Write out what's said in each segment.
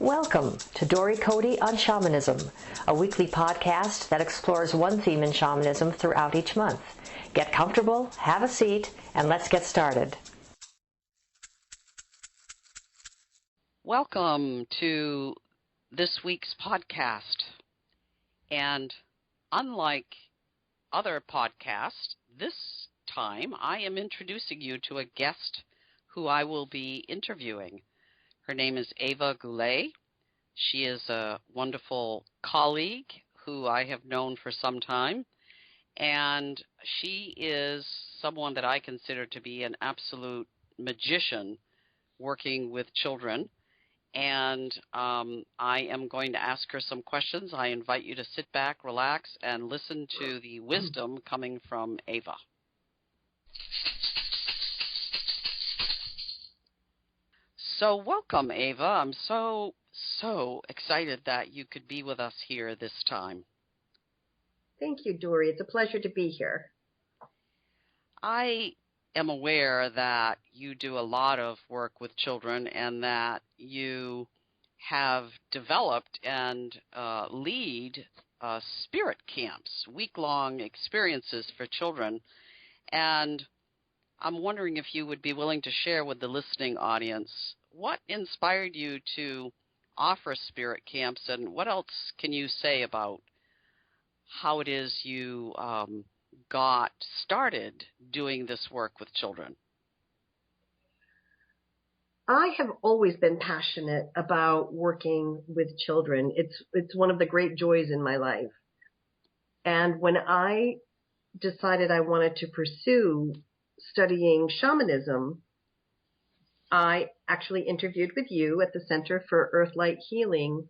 Welcome to Dory Cody on Shamanism, a weekly podcast that explores one theme in shamanism throughout each month. Get comfortable, have a seat, and let's get started. Welcome to this week's podcast. And unlike other podcasts, this time I am introducing you to a guest who I will be interviewing. Her name is Eva Goulette. She is a wonderful colleague who I have known for some time, and she is someone that I consider to be an absolute magician working with children. And I am going to ask her some questions. I invite you to sit back, relax, and listen to the wisdom coming from Eva. So welcome, Eva. I'm so excited that you could be with us here this time. Thank you, Dory. It's a pleasure to be here. I am aware that you do a lot of work with children and that you have developed and lead spirit camps, week-long experiences for children. And I'm wondering if you would be willing to share with the listening audience what inspired you to offer spirit camps, and what else can you say about how it is you got started doing this work with children? I have always been passionate about working with children. It's one of the great joys in my life. And when I decided I wanted to pursue studying shamanism, I actually interviewed with you at the Center for Earthlight Healing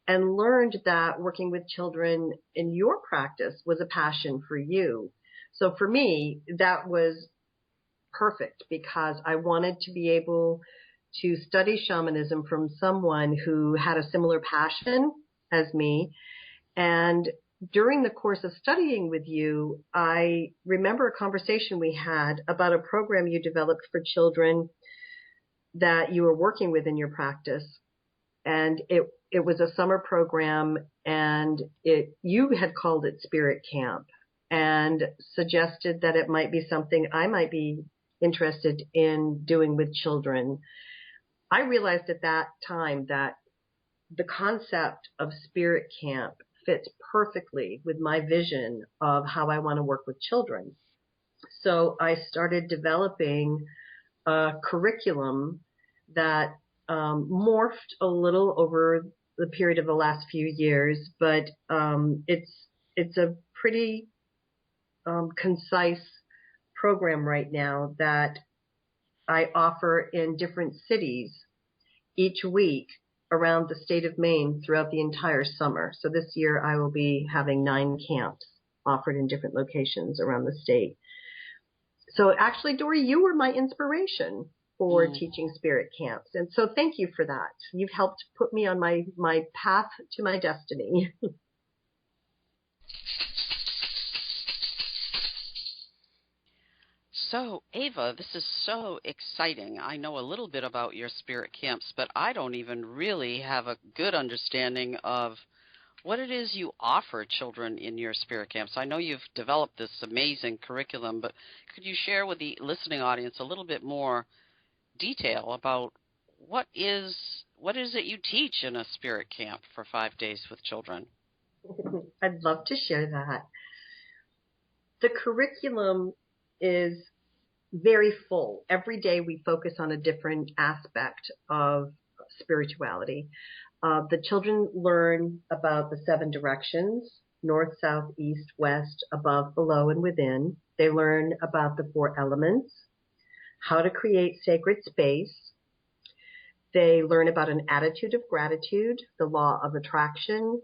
and learned that working with children in your practice was a passion for you. So for me, that was perfect because I wanted to be able to study shamanism from someone who had a similar passion as me. And during the course of studying with you, I remember a conversation we had about a program you developed for children that you were working with in your practice. And it was a summer program, and you had called it Spirit Camp and suggested that it might be something I might be interested in doing with children. I realized at that time that the concept of Spirit Camp fits perfectly with my vision of how I want to work with children. So I started developing a curriculum that morphed a little over the period of the last few years, but it's a pretty concise program right now that I offer in different cities each week around the state of Maine throughout the entire summer. So this year I will be having 9 camps offered in different locations around the state. So actually, Dory, you were my inspiration for teaching spirit camps. And so thank you for that. You've helped put me on my path to my destiny. So, Eva, this is so exciting. I know a little bit about your spirit camps, but I don't even really have a good understanding of what it is you offer children in your spirit camps. I know you've developed this amazing curriculum, but could you share with the listening audience a little bit more detail about what is it you teach in a spirit camp for 5 days with children? I'd love to share that. The curriculum is very full. Every day we focus on a different aspect of spirituality. The children learn about the 7 directions, north, south, east, west, above, below, and within. They learn about the 4 elements, how to create sacred space. They learn about an attitude of gratitude, the law of attraction,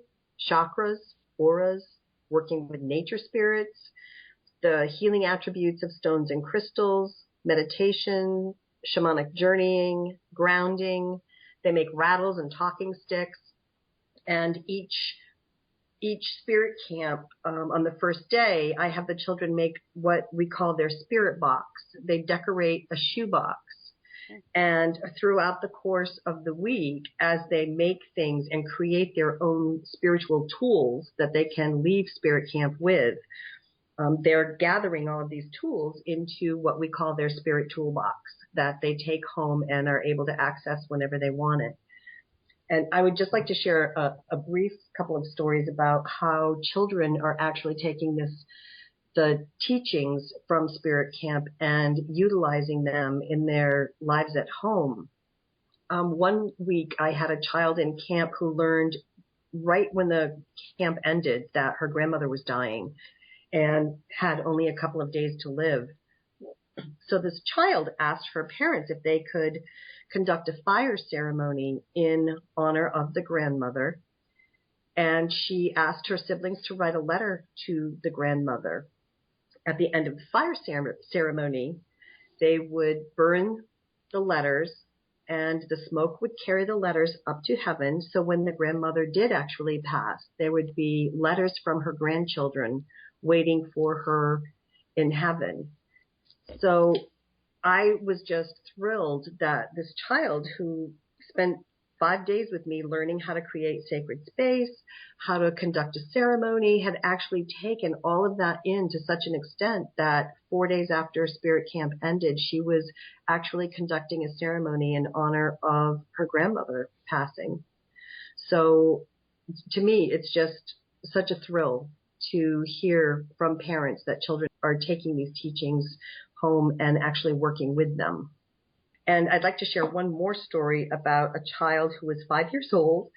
chakras, auras, working with nature spirits, the healing attributes of stones and crystals, meditation, shamanic journeying, grounding. They make rattles and talking sticks. And each spirit camp, on the first day, I have the children make what we call their spirit box. They decorate a shoe box. And throughout the course of the week, as they make things and create their own spiritual tools that they can leave spirit camp with, they're gathering all of these tools into what we call their spirit toolbox that they take home and are able to access whenever they want it. And I would just like to share a brief couple of stories about how children are actually taking the teachings from Spirit Camp and utilizing them in their lives at home. One week I had a child in camp who learned right when the camp ended that her grandmother was dying and had only a couple of days to live. So this child asked her parents if they could conduct a fire ceremony in honor of the grandmother. And she asked her siblings to write a letter to the grandmother. At the end of the fire ceremony, they would burn the letters, and the smoke would carry the letters up to heaven. So when the grandmother did actually pass, there would be letters from her grandchildren waiting for her in heaven. So I was just thrilled that this child who spent 5 days with me learning how to create sacred space, how to conduct a ceremony, had actually taken all of that in to such an extent that 4 days after Spirit Camp ended, she was actually conducting a ceremony in honor of her grandmother passing. So to me, it's just such a thrill to hear from parents that children are taking these teachings home and actually working with them. And I'd like to share one more story about a child who was 5 years old.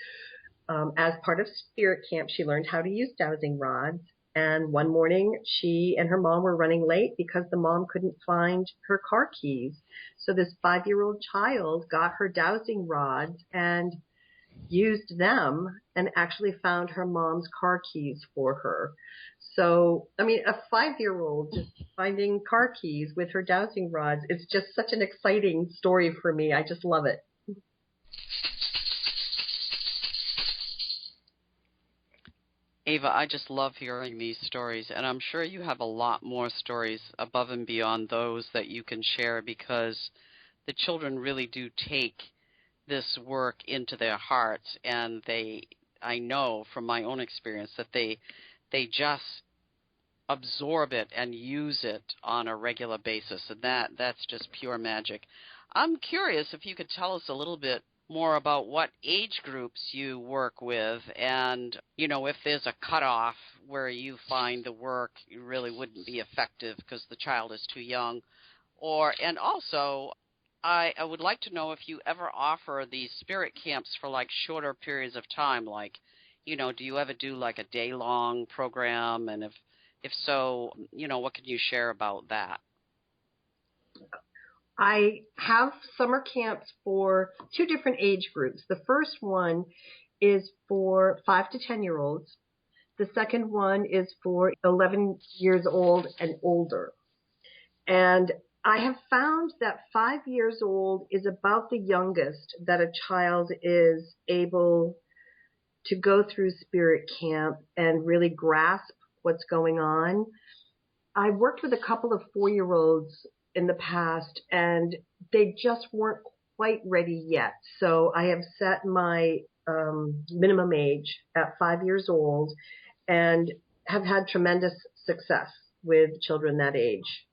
As part of Spirit Camp, she learned how to use dowsing rods. And one morning, she and her mom were running late because the mom couldn't find her car keys. So this 5-year-old child got her dowsing rods and used them and actually found her mom's car keys for her. So, I mean, a 5-year-old just finding car keys with her dowsing rods is just such an exciting story for me. I just love it. Ava, I just love hearing these stories, and I'm sure you have a lot more stories above and beyond those that you can share, because the children really do take this work into their hearts, and I know from my own experience that they just absorb it and use it on a regular basis, and that's just pure magic. I'm curious if you could tell us a little bit more about what age groups you work with, and if there's a cutoff where you find the work really wouldn't be effective because the child is too young, and also I would like to know if you ever offer these spirit camps for like shorter periods of time, like do you ever do like a day-long program, and if so, what can you share about that? I have summer camps for 2 different age groups. The first one is for 5 to 10-year-olds. The second one is for 11 years old and older. And I have found that 5 years old is about the youngest that a child is able to go through Spirit Camp and really grasp what's going on. I worked with a couple of 4-year-olds in the past, and they just weren't quite ready yet. So I have set my minimum age at 5 years old and have had tremendous success with children that age.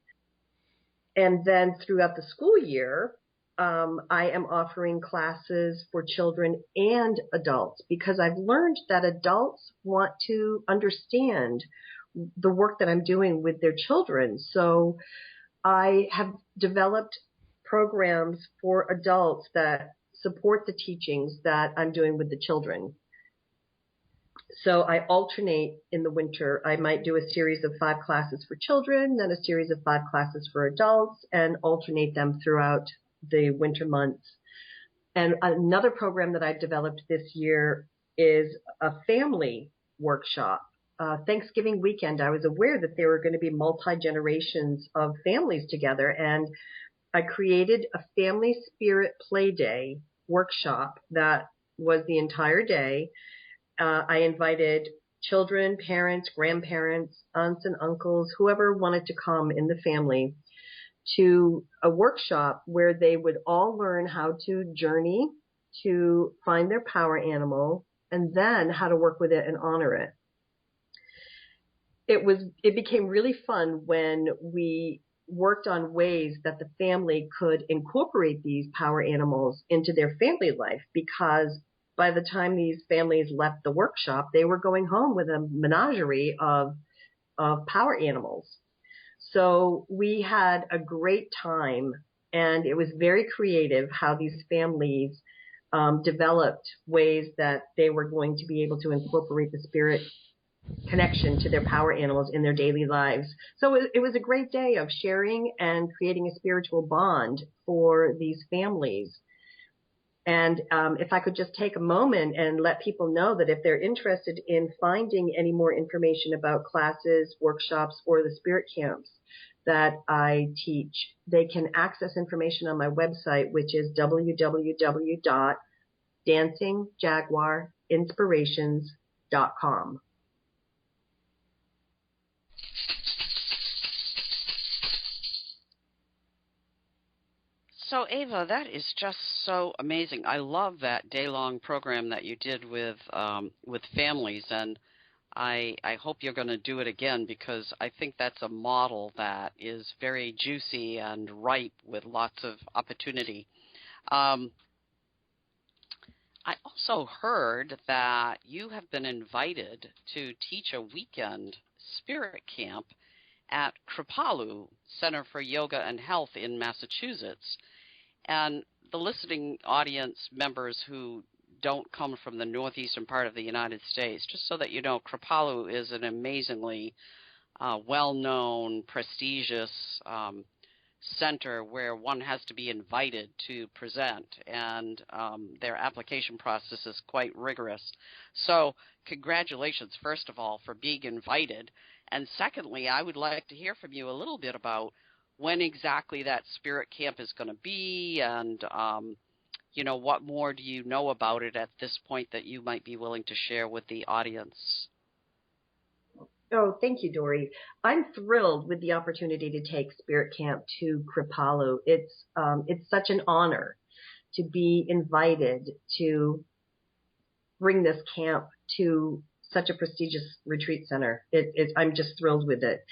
And then throughout the school year, I am offering classes for children and adults, because I've learned that adults want to understand the work that I'm doing with their children. So I have developed programs for adults that support the teachings that I'm doing with the children. So I alternate in the winter. I might do a series of 5 classes for children, then a series of 5 classes for adults, and alternate them throughout the winter months. And another program that I've developed this year is a family workshop. Thanksgiving weekend, I was aware that there were going to be multi-generations of families together, and I created a family spirit play day workshop that was the entire day. I invited children, parents, grandparents, aunts and uncles, whoever wanted to come in the family, to a workshop where they would all learn how to journey, to find their power animal, and then how to work with it and honor it. It became really fun when we worked on ways that the family could incorporate these power animals into their family life, because by the time these families left the workshop, they were going home with a menagerie of power animals. So we had a great time, and it was very creative how these families developed ways that they were going to be able to incorporate the spirit connection to their power animals in their daily lives. So it was a great day of sharing and creating a spiritual bond for these families. And if I could just take a moment and let people know that if they're interested in finding any more information about classes, workshops, or the spirit camps that I teach, they can access information on my website, which is www.dancingjaguarinspirations.com. So, Ava, that is just so amazing. I love that day-long program that you did with families, and I hope you're going to do it again, because I think that's a model that is very juicy and ripe with lots of opportunity. I also heard that you have been invited to teach a weekend spirit camp at Kripalu Center for Yoga and Health in Massachusetts. And the listening audience members who don't come from the northeastern part of the United States, just so that you know, Kripalu is an amazingly well-known, prestigious center where one has to be invited to present, and their application process is quite rigorous. So congratulations, first of all, for being invited. And secondly, I would like to hear from you a little bit about when exactly that spirit camp is going to be, and what more do you know about it at this point that you might be willing to share with the audience? Oh, thank you, Dory. I'm thrilled with the opportunity to take Spirit Camp to Kripalu. It's such an honor to be invited to bring this camp to such a prestigious retreat center. I'm just thrilled with it.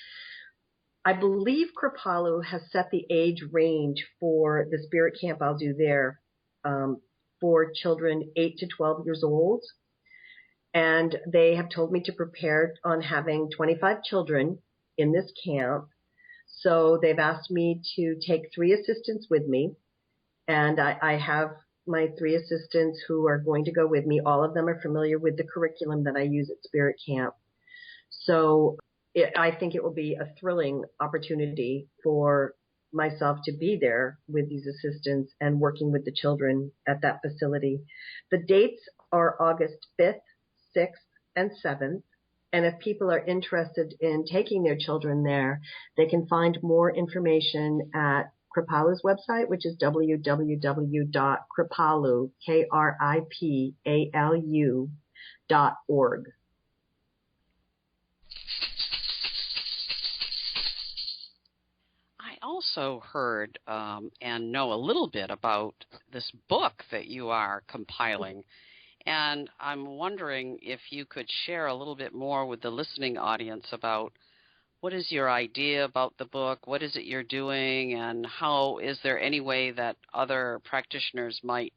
I believe Kripalu has set the age range for the Spirit Camp I'll do there for children 8 to 12 years old. And they have told me to prepare on having 25 children in this camp. So they've asked me to take 3 assistants with me. And I have my 3 assistants who are going to go with me. All of them are familiar with the curriculum that I use at Spirit Camp. So I think it will be a thrilling opportunity for myself to be there with these assistants and working with the children at that facility. The dates are August 5th, 6th, and 7th. And if people are interested in taking their children there, they can find more information at Kripalu's website, which is www.kripalu, KRIPALU.org. I also heard and know a little bit about this book that you are compiling. And I'm wondering if you could share a little bit more with the listening audience about what is your idea about the book, what is it you're doing, and how is there any way that other practitioners might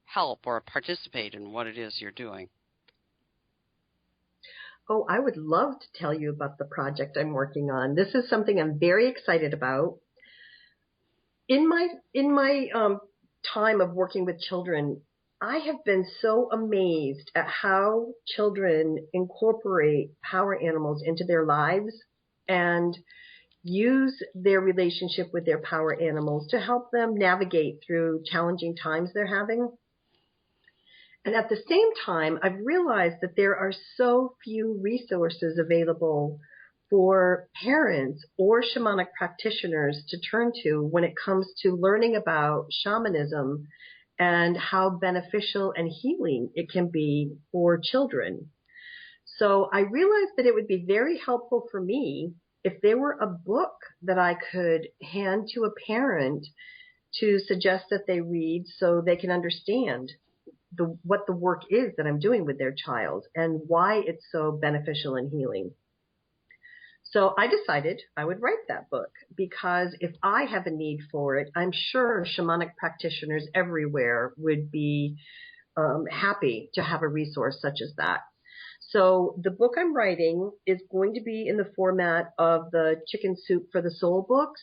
help or participate in what it is you're doing? Oh, I would love to tell you about the project I'm working on. This is something I'm very excited about. In my time of working with children, I have been so amazed at how children incorporate power animals into their lives and use their relationship with their power animals to help them navigate through challenging times they're having. And at the same time, I've realized that there are so few resources available for parents or shamanic practitioners to turn to when it comes to learning about shamanism and how beneficial and healing it can be for children. So I realized that it would be very helpful for me if there were a book that I could hand to a parent to suggest that they read so they can understand what the work is that I'm doing with their child and why it's so beneficial and healing. So I decided I would write that book, because if I have a need for it, I'm sure shamanic practitioners everywhere would be happy to have a resource such as that. So the book I'm writing is going to be in the format of the Chicken Soup for the Soul books.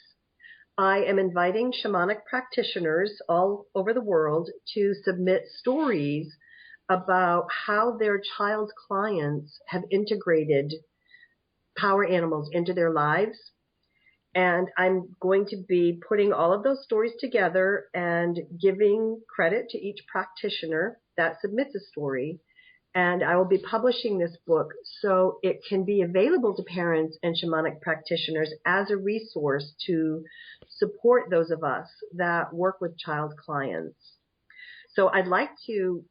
I am inviting shamanic practitioners all over the world to submit stories about how their child's clients have integrated power animals into their lives. And I'm going to be putting all of those stories together and giving credit to each practitioner that submits a story. And I will be publishing this book so it can be available to parents and shamanic practitioners as a resource to support those of us that work with child clients. So I'd like to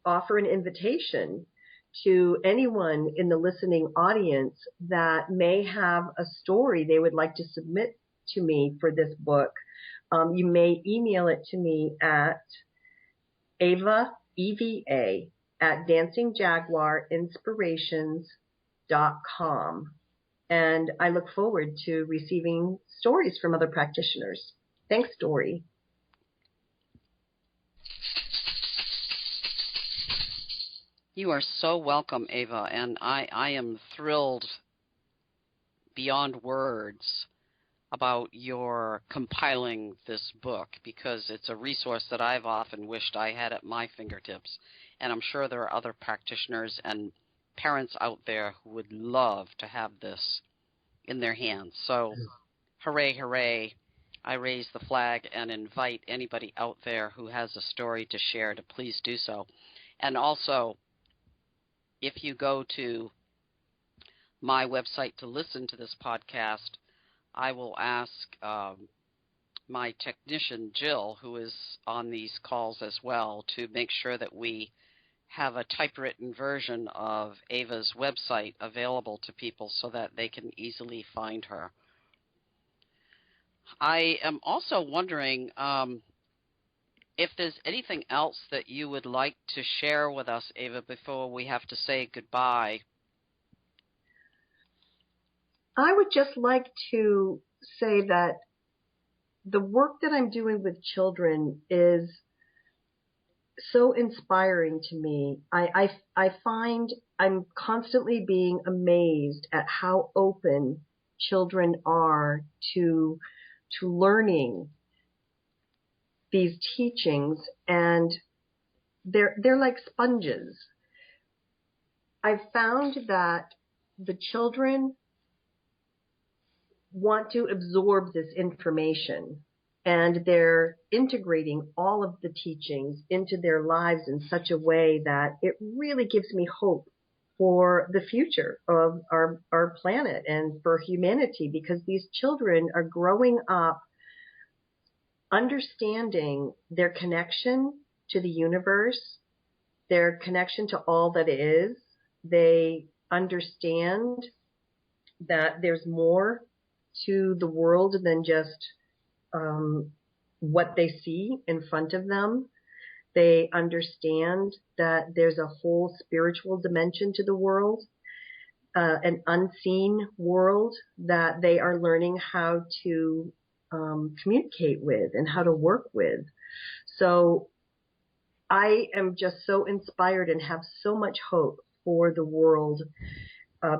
offer an invitation to anyone in the listening audience that may have a story they would like to submit to me for this book. You may email it to me at Eva, EVA, at dancingjaguarinspirations.com. And I look forward to receiving stories from other practitioners. Thanks, Dory. You are so welcome, Ava, and I am thrilled beyond words about your compiling this book, because it's a resource that I've often wished I had at my fingertips. And I'm sure there are other practitioners and parents out there who would love to have this in their hands. So hooray, hooray. I raise the flag and invite anybody out there who has a story to share to please do so. And also, if you go to my website to listen to this podcast, I will ask my technician, Jill, who is on these calls as well, to make sure that we have a typewritten version of Ava's website available to people so that they can easily find her. I am also wondering if there's anything else that you would like to share with us, Ava, before we have to say goodbye. I would just like to say that the work that I'm doing with children is so inspiring to me. I find I'm constantly being amazed at how open children are to learning these teachings, and they're like sponges. I've found that the children want to absorb this information, and they're integrating all of the teachings into their lives in such a way that it really gives me hope for the future of our planet and for humanity, because these children are growing up understanding their connection to the universe, their connection to all that is. They understand that there's more to the world than just what they see in front of them. They understand that there's a whole spiritual dimension to the world, an unseen world that they are learning how to communicate with and how to work with. So I am just so inspired and have so much hope for the world,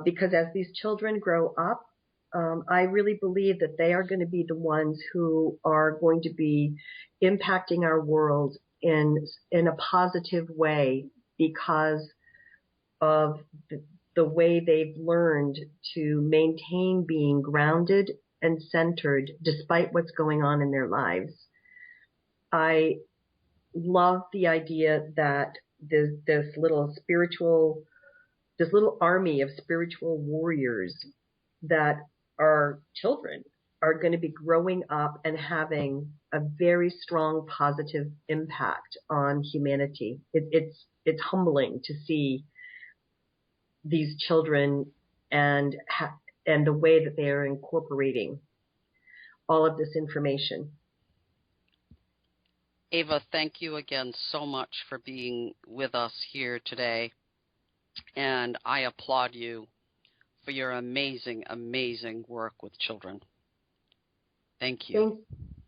because as these children grow up, I really believe that they are going to be the ones who are going to be impacting our world in a positive way, because of the way they've learned to maintain being grounded and centered despite what's going on in their lives. I love the idea that this little army of spiritual warriors that our children are going to be growing up and having a very strong positive impact on humanity. It's humbling to see these children and and the way that they are incorporating all of this information. Ava, thank you again so much for being with us here today. And I applaud you for your amazing, amazing work with children. Thank you.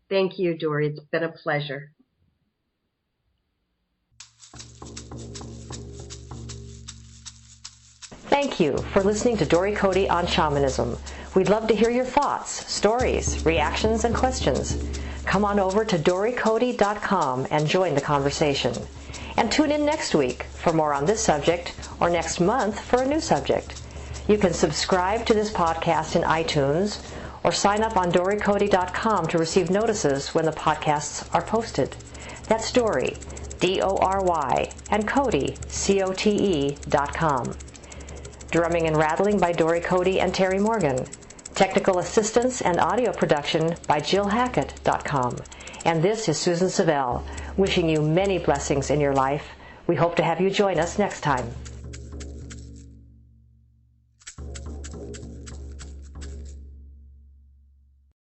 Thank you, Dory. It's been a pleasure. Thank you for listening to Dory Cody on Shamanism. We'd love to hear your thoughts, stories, reactions, and questions. Come on over to dorycody.com and join the conversation. And tune in next week for more on this subject, or next month for a new subject. You can subscribe to this podcast in iTunes or sign up on dorycody.com to receive notices when the podcasts are posted. That's Dory, D-O-R-Y, and Cody, C-O-T-E.com. Drumming and rattling by Dory Cody and Terry Morgan. Technical assistance and audio production by JillHackett.com. And this is Susan Savelle, wishing you many blessings in your life. We hope to have you join us next time.